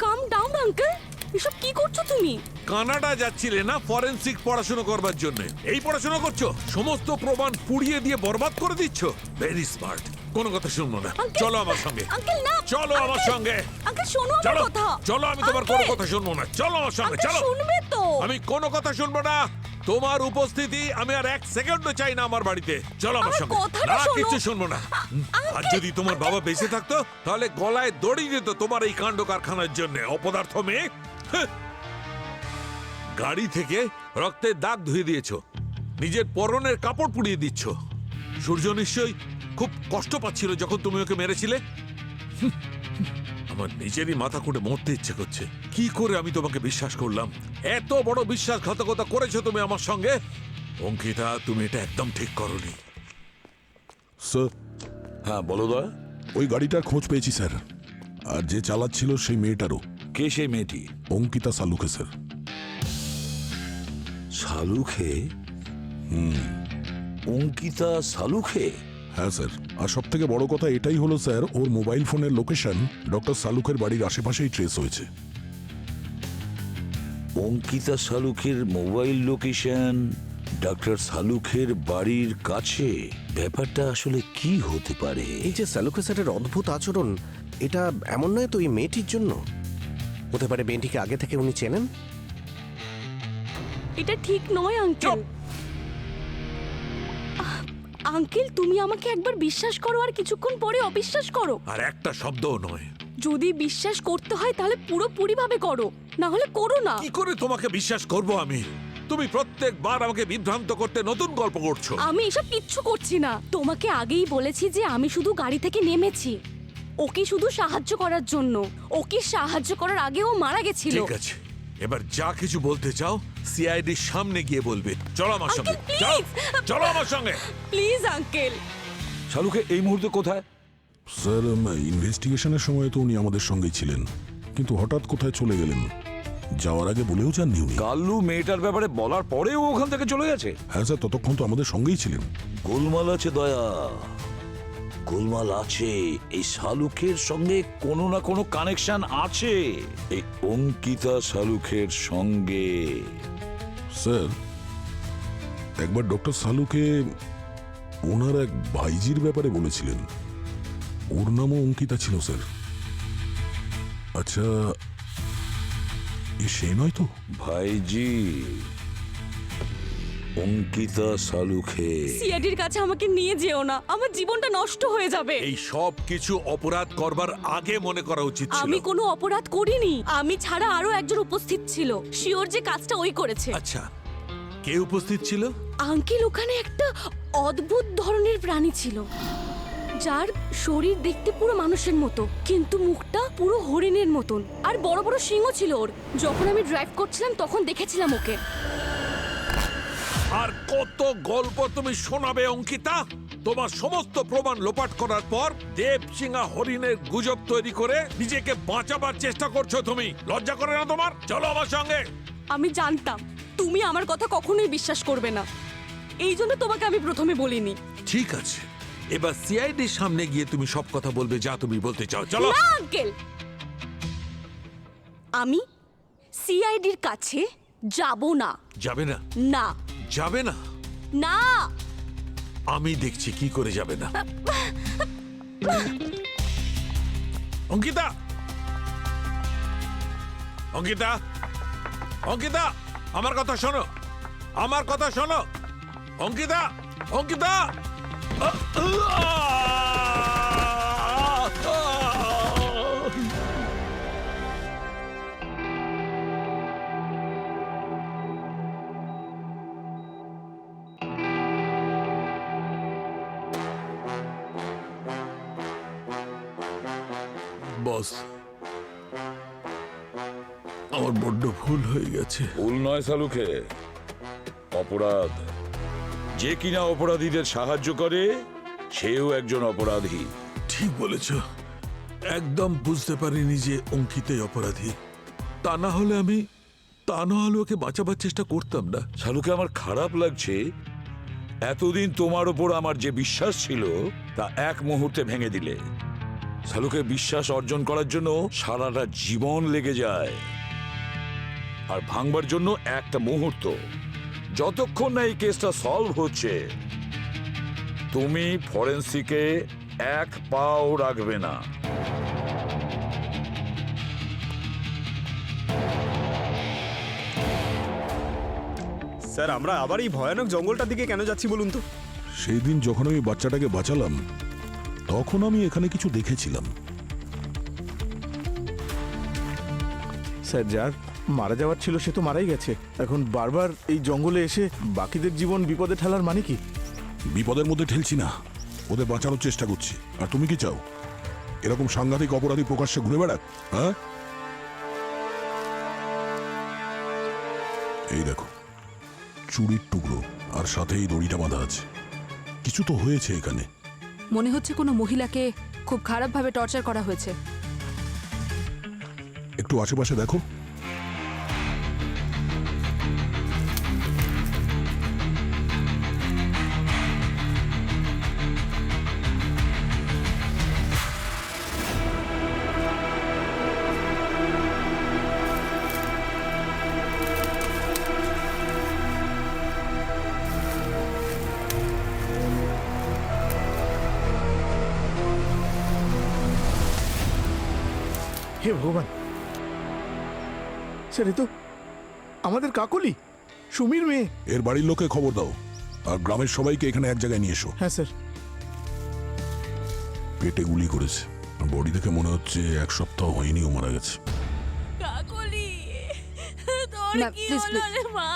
কাম ডাউন আঙ্কেল, এসব কি করছো তুমি? কানাডা যাচ্ছিলে না ফরেনসিক পড়াশোনা করবার জন্য, এই পড়াশোনা করছো? সমস্ত প্রমাণ পুড়িয়ে দিয়ে বরবাদ করে দিচ্ছ। Very smart. কোনো কথা শুনবো না, চলো আমার সঙ্গে। আঙ্কেল না, চলো আমার সঙ্গে। আঙ্কেল শোনো আমার চলো, কথা। চলো, আমি তোমার কোনো কথা শুনবো না, চলো আমার সঙ্গে, আঙ্কেল চলো। শুনবে তো? আমি কোনো কথা শুনবো না, তোমার উপস্থিতি আমি আর 1 সেকেন্ডও চাই না আমার বাড়িতে। চলো আমার আমার সঙ্গে। কথাটা না, শোনো। কিছু শুনবো না। আর যদি তোমার বাবা বেঁচে থাকতো তাহলে গলায় দড়ি দিত তোমার এই কাণ্ড কারখানার জন্য, অপদার্থ মেয়ে। হ্যাঁ। গাড়ি থেকে রক্তের দাগ ধুয়ে দিয়েছো, নিজের পরনের কাপড় পুড়িয়ে দিচ্ছ। সূর্য নিশ্চয়ই খুব কষ্ট পাচ্ছিল যখন তুমি ওকে মেরেছিলে। আমার নিজেরই মাথা খুঁড়ে মরতে ইচ্ছে করছে। কি করে আমি তোমাকে বিশ্বাস করলাম? এত বড় বিশ্বাসঘাতকতা করেছো তুমি আমার সঙ্গে। অঙ্কিতা, তুমি এটা একদম ঠিক করোনি। স্যার, হ্যাঁ বলো দয়া। ওই গাড়িটার খোঁজ পেয়েছি স্যার, আর যে চালাচ্ছিল সেই মেয়েটারও। কে সেই মেয়েটি? অঙ্কিতা সালুকে স্যার। সালুখে? অঙ্কিতা সালুখে? হ্যাঁ স্যার, আর সব থেকে বড় কথা এটাই হলো স্যার, ওর মোবাইল ফোনের লোকেশন ডক্টর সালুকের বাড়ির আশেপাশেই ট্রেস হয়েছে। অঙ্কিতা সালুখের মোবাইল লোকেশন ডক্টর শালুকের বাড়ির কাছে ব্যাপারটা আসলে কি হতে পারে? এই যে সালুকে স্যারের অদ্ভুত আচরণ, এটা এমন নয় তো এই মেয়েটির জন্য? হতে পারে মেয়েটিকে আগে থেকে উনি চেনেন। এটা ঠিক নয় আঙ্কেল। আঙ্কেল, তুমি আমাকে একবার বিশ্বাস করো আর কিছুক্ষণ পরে অবিশ্বাস করো। আর একটা শব্দও নয়। যদি বিশ্বাস করতে হয় তাহলে পুরোপুরি ভাবে করো, না হলে করো না। কি করে তোমাকে বিশ্বাস করব আমি? তুমি প্রত্যেকবার আমাকে বিভ্রান্ত করতে নতুন গল্প করছো। আমি এসব কিচ্ছু করছি না। তোমাকে আগেই বলেছি যে আমি শুধু গাড়ি থেকে নেমেছি ওকে শুধু সাহায্য করার জন্য। ওকে সাহায্য করার আগে ও মারা গেছিল। ঠিক আছে, এবার যা কিছু বলতে চাও সিআইডির সামনে গিয়ে বলবে। চলো আমার সঙ্গে, আঙ্কেল, চলো, প্লিজ। চলো আমার সঙ্গে। Please uncle. শালুকে এই মুহূর্তে কোথায়? স্যার, ইনভেস্টিগেশনের সময় তো উনি আমাদের সঙ্গেই ছিলেন, কিন্তু হঠাৎ কোথায় চলে গেলেন যাওয়ার আগে বলেও যাননি উনি। কাল্লু মেয়েটার ব্যাপারে বলার পরেও ওখান থেকে চলে গেছে? হ্যাঁ স্যার, ততক্ষণ তো আমাদের সঙ্গেই ছিলেন। গোলমাল আছে দয়া, গোলমাল আছে। এই শালুকের সঙ্গে কোনো না কোনো কানেকশন আছে, এই অঙ্কিতা শালুকের সঙ্গে। স্যার, একবার ডক্টর সালুকে ওনার এক ভাইজির ব্যাপারে বলেছিলেন, ওর নামও অঙ্কিতা ছিল স্যার। আচ্ছা, সে নয় তো? ভাইজি অঙ্কিতা শালুকে। সিআইডির কাছে আমাকে নিয়ে যেও না, আমার জীবনটা নষ্ট হয়ে যাবে। এই সব কিছু অপরাধ করবার আগে মনে করা উচিত ছিল। আমি কোনো অপরাধ করিনি। আমি ছাড়া আরো একজন উপস্থিত ছিল, শিওর যে কাজটা ওই করেছে। আচ্ছা, কে উপস্থিত ছিল? আঙ্কেল, ওখানে একটা অদ্ভুত ধরনের প্রাণী ছিল যার শরীর দেখতে পুরো মানুষের মতো, কিন্তু মুখটা পুরো হরিণের মতন, আর বড় বড় সিংহ ছিল ওর। যখন আমি ড্রাইভ করছিলাম তখন দেখেছিলাম ওকে। আর কত গল্প তুমি শোনাবে অঙ্কিতা? তোমার সমস্ত প্রমাণ লোপাট করার পর দেবসিংহা হরিণের গুজব তৈরি করে নিজেকে বাঁচাবার চেষ্টা করছো তুমি। লজ্জা করে না তোমার? চলো আমার সঙ্গে। আমি জানতাম তুমি আমার কথা কখনোই বিশ্বাস করবে না, এই জন্য তোমাকে আমি প্রথমে বলিনি। ঠিক আছে, এবার সিআইডির সামনে গিয়ে তুমি সব কথা বলবে যা তুমি বলতে চাও। চলো। না আঙ্কেল, আমি সিআইডির কাছে যাব না। যাবে না? না। যাবে না? না। আমি দেখছি কি করে যাবে না। অঙ্কিতা, অঙ্কিতা, অঙ্কিতা, আমার কথা শোনো, আমার কথা শোনো। অঙ্কিতা, অঙ্কিতা। বস, আমার বড্ড ভুল হয়ে গেছে। ভুল নয় শালুকে, অপরাধ। যে কিনা অপরাধীদের সাহায্য করে সেও একজন অপরাধী। ঠিক বলেছ, একদম বুঝতে পারিনি যে অঙ্কিতই অপরাধী। তা না হলে ওকে বাঁচাবার চেষ্টা করতাম না। শালুকে, আমার খারাপ লাগছে, এতদিন তোমার ওপর আমার যে বিশ্বাস ছিল তা এক মুহূর্তে ভেঙে দিলে। শালুকে, বিশ্বাস অর্জন করার জন্য সারাটা জীবন লেগে যায়, আর ভাঙবার জন্য একটা মুহূর্ত। যতক্ষণ না এই কেসটা সলভ হচ্ছে তুমি ফরেন্সিকে এক পাও রাখবে না। স্যার, আমরা আবার এই ভয়ানক জঙ্গলটার দিকে কেন যাচ্ছি বলুন তো? সেই দিন যখন আমি বাচ্চাটাকে বাঁচালাম তখন আমি এখানে কিছু দেখেছিলাম। স্যার, যার মারা যাওয়ার ছিল সে তো মারাই গেছে। এখন বারবার এই জঙ্গলে এসে বাকিদের জীবন বিপদে ঠেলার মানে কি? বিপদের মধ্যে ঠেলছি না, ওদের বাঁচানোর চেষ্টা করছি। আর তুমি কি চাও এরকম সাংঘাতিক অপরাধী প্রকাশ্যে ঘুরে বেড়াক? হ্যাঁ, এই দেখো, চুরির টুকরো আর সাথে এই দড়িটা বাঁধা আছে। কিছু তো হয়েছে এখানে। মনে হচ্ছে কোনো মহিলাকে খুব খারাপভাবে টর্চার করা হয়েছে। একটু আশেপাশে দেখো। হে ভগবান, স্যার এ তো আমাদের কাকলি, সুমির মেয়ে। এর বাড়ির লোককে খবর দাও আর গ্রামের সবাইকে এখানে এক জায়গায় নিয়ে এসো। হ্যাঁ স্যার। পেটে গুলি করেছে, বডি দেখে মনে হচ্ছে 1 সপ্তাহ হয়নি ও মারা গেছে। কাকলি, তোর ম্যাম, কি please, হলো রে মা?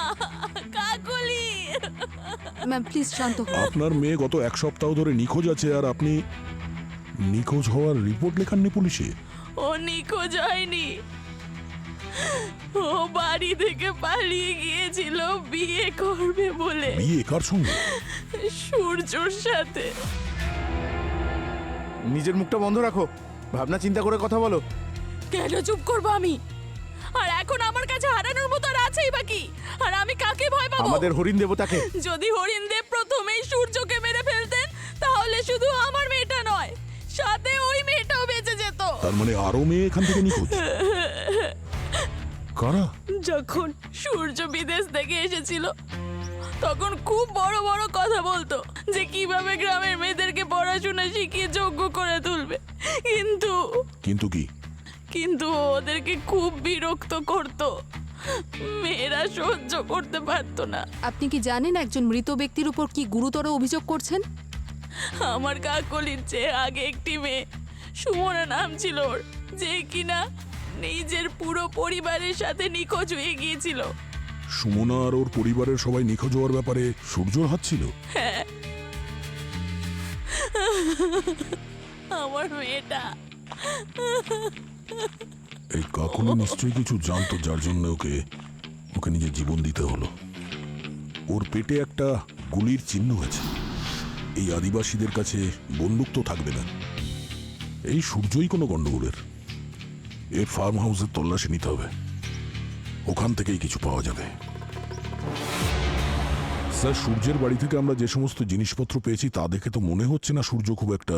কাকলি, ম্যাম প্লিজ শান্ত হন। আপনার মেয়ে গত 1 সপ্তাহ ধরে নিখোঁজ আছে আর আপনি নিখোঁজ হওয়ার রিপোর্ট লেখাননি পুলিশে? ও নিখোঁজ হয়নি, ও বাড়ি থেকে পালিয়ে গিয়েছিল বিয়ে করবে বলে। বিয়ে কার সঙ্গে? সূর্যর সাথে। নিজের মুখটা বন্ধ রাখো, ভাবনা চিন্তা করে কথা বলো। কেন চুপ করবো আমি? আর এখন আমার কাছে হারানোর মতো আর আছেই বাকি। আর আমি কাকে ভয় পাবো? আমাদের হরিণ দেবতাকে। যদি হরিণদেব প্রথমেই সূর্যকে মেরে ফেলতেন তাহলে শুধু আমার মেয়েটা নয়, সাথে ওই মেয়েটাও বেঁচে যেত। তার মানে আরো মেয়ে এখান থেকে নিখোঁজ? কারা? যখন সূর্য বিদেশ থেকে এসেছিল তখন খুব বড় বড় কথা বলতো যে কিভাবে গ্রামের মেয়েদেরকে পড়াশোনা শিখিয়ে যোগ্য করে তুলবে, কিন্তু কি? কিন্তু ওদেরকে খুব বিরক্ত করত, মেয়েরা সহ্য করতে পারতো না। আপনি কি জানেন একজন মৃত ব্যক্তির উপর কি গুরুতর অভিযোগ করছেন? আমার কাকলির চেয়ে আগে একটি মেয়ে, সুমনা নাম ছিল ওর, যে কিনা নিজের পুরো পরিবারের সাথে নিখোঁজ হয়ে গিয়েছিল। সুমনা আর ওর পরিবারের সবাই নিখোঁজ হওয়ার ব্যাপারে সূর্যর হাত ছিল? হ্যাঁ, আমার মেয়েটা। এই কাকুনি নিশ্চয়ই কিছু জানতো যার জন্য ওকে নিজের জীবন দিতে হলো। ওর পেটে একটা গুলির চিহ্ন আছে। এই আদিবাসীদের কাছে বন্দুক তো থাকবে না, এই সূর্যই কোনো গন্ডগোলের। এর ফার্ম হাউসের তল্লাশি নিতে হবে, ওখান থেকেই কিছু পাওয়া যাবে। স্যার, সূর্যের বাড়ি থেকে আমরা যে সমস্ত জিনিসপত্র পেয়েছি তা দেখে তো মনে হচ্ছে না সূর্য খুব একটা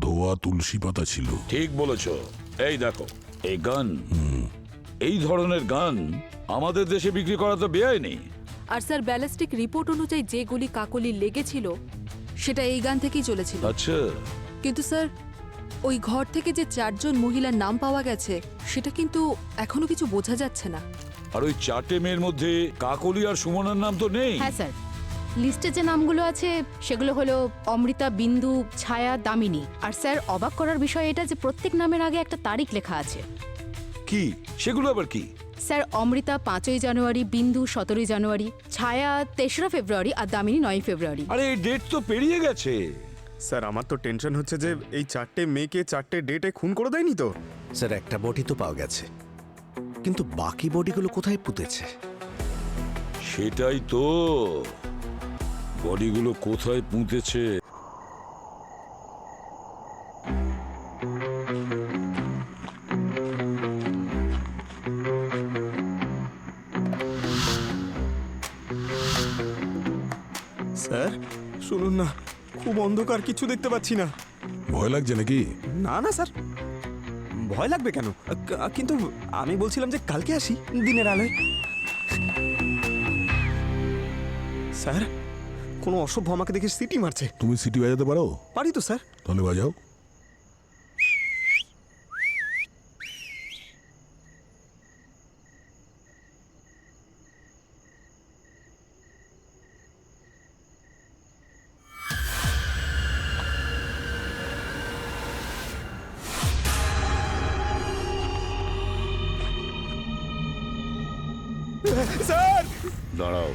ধোয়া তুলসী পাতা ছিল। ঠিক বলেছ। এই দেখো, এই গান, এই ধরনের গান আমাদের দেশে বিক্রি করা তো বেআইনি। আর স্যার ব্যালিস্টিক রিপোর্ট অনুযায়ী যে গুলি কাকলি লেগেছিল সেটা এই গান থেকেই চলেছিল। আচ্ছা, কিন্তু স্যার ওই ঘর থেকে যে 4 জন মহিলার নাম পাওয়া গেছে সেটা কিন্তু এখনো কিছু বোঝা যাচ্ছে না। আর ওই 4টে মেয়ের মধ্যে কাকলি আর সুমনার নাম তো নেই। হ্যাঁ স্যার, লিস্টে যে নামগুলো আছে সেগুলো হলো অমৃতা, বিন্দু, ছায়া, দামিনী। আর স্যার অবাক করার বিষয় এটা যে প্রত্যেক নামের আগে একটা তারিখ লেখা আছে। কি সেগুলো আবার কি? স্যার অমৃতা 5ই জানুয়ারি, বিন্দু 17ই জানুয়ারি, ছায়া 3রা ফেব্রুয়ারি আর দামিনী 9ই ফেব্রুয়ারি। আরে এই ডেট তো পেরিয়ে গেছে। স্যার, আমার তো টেনশন হচ্ছে যে এই 4টে মেয়েকে 4টে ডেটে খুন করে দেয়নি তো? স্যার একটা বডি তো পাওয়া গেছে, কিন্তু বাকি বডিগুলো কোথায় পুঁতেছে? সেটাই তো, বডিগুলো কোথায় পুঁতেছে। স্যার শুনুন না, খুব অন্ধকার, কিছু দেখতে পাচ্ছি না। ভয় লাগছে নাকি? না না স্যার, ভয় লাগবে কেন? কিন্তু আমি বলছিলাম যে কালকে আসি দিনের আলোয়। স্যার, কোনো অসভ্য আমাকে দেখে সিটি মারছে। তুমি সিটি বাজাতে পারো? পারি তো স্যার। তাহলে বাজাও। স্যার দাঁড়াও,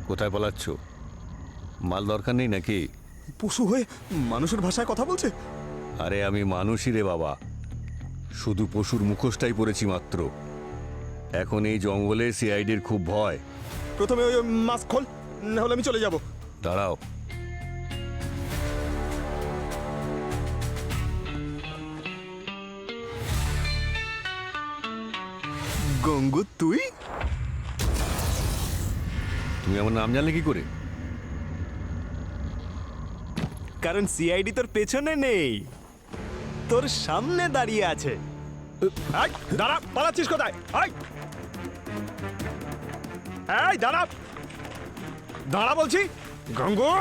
কোথায় পালাচ্ছ? মাল দরকার নেই নাকি? পশু হয়ে মানুষের ভাষায় কথা বলছে। আরে আমি মানুষই রে বাবা, শুধু পশুর মুখোশটাই পরেছি মাত্র। এখন এই জঙ্গলে সিআইডির খুব ভয়। প্রথমে ওই মাস্ক খোল, না হলে আমি চলে যাব। দাঁড়াও, গঙ্গু, তুই আমার নাম জানলে কি করে? কারণ সিআইডি তোর পেছনে নেই, তোর সামনে দাঁড়িয়ে আছে। দাঁড়া, পালাচ্ছিস কোথায়? দাঁড়া, দাঁড়া বলছি। গঙ্গু,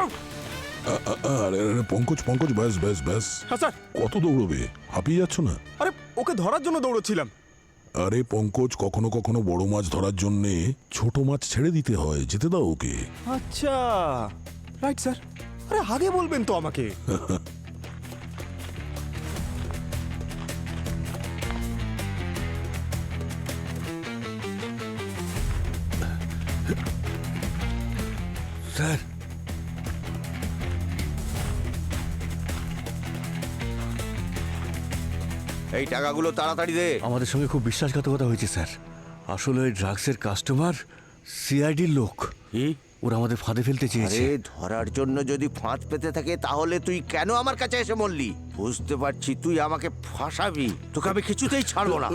আরে আরে পঙ্কজ পঙ্কজ ব্যাস ব্যাস ব্যাস হ্যাঁ স্যার। কত দৌড়বে? হাঁপিয়ে যাচ্ছ না? আরে ওকে ধরার জন্য দৌড়চ্ছিলাম। আরে পঙ্কজ, কখনো কখনো বড় মাছ ধরার জন্যে ছোট মাছ ছেড়ে দিতে হয়, যেতে দাও ওকে। আচ্ছা রাইট স্যার। আরে আগে বলবেন তো আমাকে। স্যার, এই টাকাগুলো তাড়াতাড়ি দে। আমাদের সঙ্গে খুব বিশ্বাসঘাতকতা হয়েছে স্যার। আসলে ওই ড্রাগসের কাস্টমার সিআইডির লোক। ওরা আমাদের ফাঁদে ফেলতে চেয়েছে। আরে ধরার জন্য যদি ফাঁদ পেতে থাকে তাহলে তুই কেন আমার কাছে এসে বললি? বুঝতে পারছি তুই আমাকে ফাঁসাবি, তোকে আমি কিছুতেই ছাড়বো না।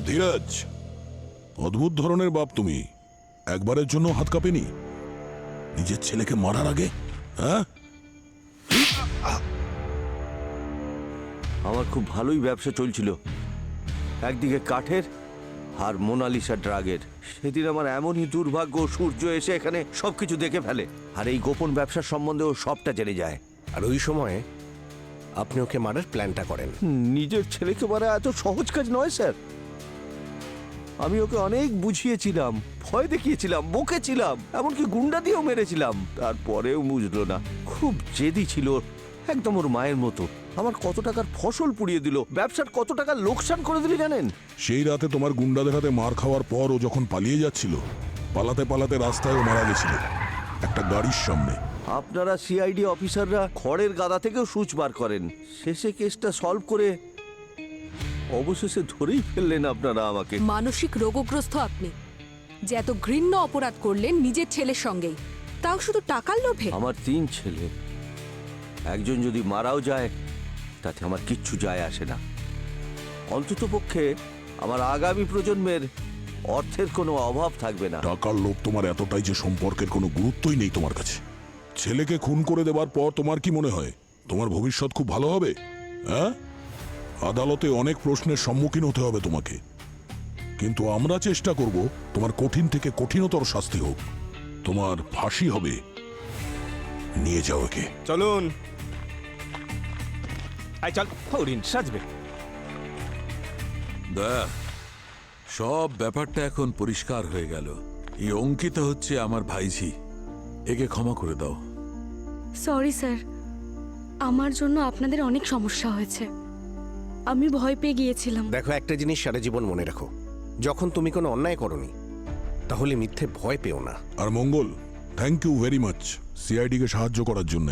ধীরাজ, অদ্ভুত ধরনের বাপ তুমি। একবারের জন্য হাত কাঁপেনি নিজের ছেলেকে মারার আগে? হ্যাঁ, আমার খুব ভালোই ব্যবসা চলছিল, একদিকে কাঠের আর মোনালিসা ড্রাগের। সেদিন আমার এমনই দুর্ভাগ্য, সূর্য এসে এখানে সবকিছু দেখে ফেলে, আর এই গোপন ব্যবসার সম্বন্ধে ও সবটা জেনে যায়। আর ওই সময় আপনি ওকে মারার প্ল্যানটা করেন। নিজের ছেলেকে মারা এত সহজ কাজ নয় স্যার। আমি ওকে অনেক বুঝিয়েছিলাম, ভয় দেখিয়েছিলাম, বকেছিলাম, এমনকি গুন্ডা দিয়েও মেরেছিলাম, তারপরেও বুঝলো না। খুব জেদি ছিল, একদম ওর মায়ের মতো। আমার কত টাকার ফসল পুড়িয়ে দিল, ব্যবসার কত টাকা লোকসান করে দিল জানেন? সেই রাতে তোমার গুন্ডাদের হাতে মার খাওয়ার পর ও যখন পালিয়ে যাচ্ছিল, পালাতে পালাতে রাস্তায় ও মারা গেছিল একটা গাড়ির সামনে। আপনারা সিআইডি অফিসাররা খড়ের গাদা থেকেও সুচ বার করেন, শেষে কেসটা সলভ করে অবশেষে ধরেই ফেললেন আপনারা আমাকে। মানসিক রোগগ্রস্ত আপনি, যে এত ঘৃণ্য অপরাধ করলেন নিজের ছেলের সঙ্গেই, তাও শুধু টাকার লোভে। আমার 3 ছেলে, একজন যদি মারাও যায় তাতে আমার কিচ্ছু যায় আসে না। অন্তত পক্ষে আমার আগামী প্রজন্মের অর্থের কোনো অভাব থাকবে না। টাকার লোভ তোমার এতটাই যে সম্পর্কের কোনো গুরুত্বই নেই তোমার কাছে। ছেলেকে খুন করে দেবার পর তোমার কি মনে হয় তোমার ভবিষ্যৎ খুব ভালো হবে? হ্যাঁ, আদালতে অনেক প্রশ্নের সম্মুখীন হতে হবে তোমাকে, কিন্তু আমরা চেষ্টা করব তোমার কঠিন থেকে কঠিনতর শাস্তি হোক। তোমার ফাঁসি হবে। নিয়ে যাও একে। চলুন। আই চল, হরিণ সাজবে। দেখ, সব ব্যাপারটা এখন পরিষ্কার হয়ে গেল। এই অঙ্কিত হচ্ছে আমার ভাইঝি, একে ক্ষমা করে দাও। সরি স্যার, আমার জন্য আপনাদের অনেক সমস্যা হয়েছে, আমি ভয় পেয়ে গিয়েছিলাম। দেখো, একটা জিনিস সারা জীবন মনে রাখো, যখন তুমি কোনো অন্যায় করনি তাহলে মিথ্যে ভয় পেও না। আর Mangal, thank you very much CID কে সাহায্য করার জন্য।